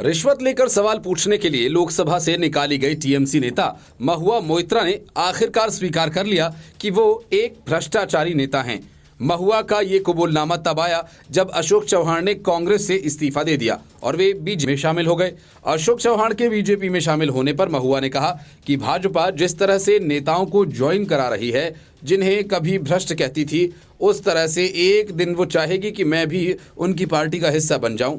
रिश्वत लेकर सवाल पूछने के लिए लोकसभा से निकाली गई टीएमसी नेता महुआ मोइत्रा ने आखिरकार स्वीकार कर लिया कि वो एक भ्रष्टाचारी नेता हैं। महुआ का ये कबूलनामा तब आया जब अशोक चौहान ने कांग्रेस से इस्तीफा दे दिया और वे बीजेपी में शामिल हो गए। अशोक चौहान के बीजेपी में शामिल होने पर महुआ ने कहा कि भाजपा जिस तरह से नेताओं को ज्वाइन करा रही है, जिन्हें कभी भ्रष्ट कहती थी, उस तरह से एक दिन वो चाहेगी कि मैं भी उनकी पार्टी का हिस्सा बन जाऊं।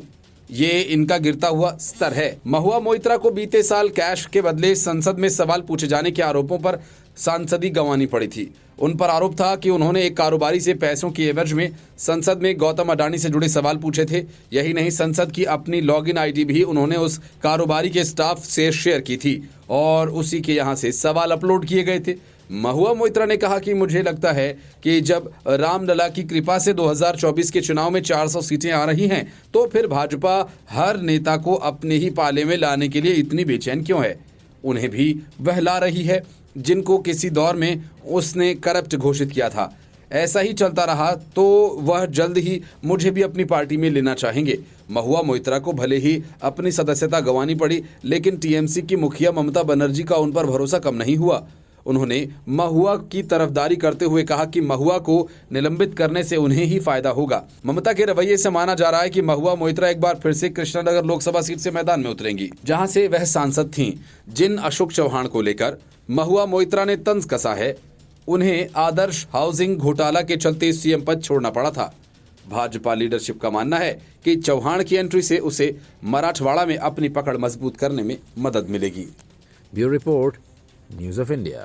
ये इनका गिरता हुआ स्तर है। महुआ मोइत्रा को बीते साल कैश के बदले संसद में सवाल पूछे जाने के आरोपों पर सांसदी गंवानी पड़ी थी। उन पर आरोप था कि उन्होंने एक कारोबारी से पैसों की एवज में संसद में गौतम अडानी से जुड़े सवाल पूछे थे। यही नहीं, संसद की अपनी लॉगिन आईडी भी उन्होंने उस कारोबारी के स्टाफ से शेयर की थी और उसी के यहाँ से सवाल अपलोड किए गए थे। महुआ मोइत्रा ने कहा कि मुझे लगता है कि जब रामलला की कृपा से 2024 के चुनाव में 400 सीटें आ रही हैं, तो फिर भाजपा हर नेता को अपने ही पाले में लाने के लिए इतनी बेचैन क्यों है? उन्हें भी वह ला रही है जिनको किसी दौर में उसने करप्ट घोषित किया था। ऐसा ही चलता रहा तो वह जल्द ही मुझे भी अपनी पार्टी में लेना चाहेंगे। महुआ मोइत्रा को भले ही अपनी सदस्यता गंवानी पड़ी, लेकिन टीएमसी की मुखिया ममता बनर्जी का उन पर भरोसा कम नहीं हुआ। उन्होंने महुआ की तरफदारी करते हुए कहा कि महुआ को निलंबित करने से उन्हें ही फायदा होगा। ममता के रवैये से माना जा रहा है कि महुआ मोइत्रा एक बार फिर से कृष्णनगर लोकसभा सीट से मैदान में उतरेंगी, जहां से वह सांसद थीं। जिन अशोक चौहान को लेकर महुआ मोइत्रा ने तंज कसा है, उन्हें आदर्श हाउसिंग घोटाला के चलते सीएम पद छोड़ना पड़ा था। भाजपा लीडरशिप का मानना है कि चौहान की एंट्री से उसे मराठवाड़ा में अपनी पकड़ मजबूत करने में मदद मिलेगी। Bureau report, news of India.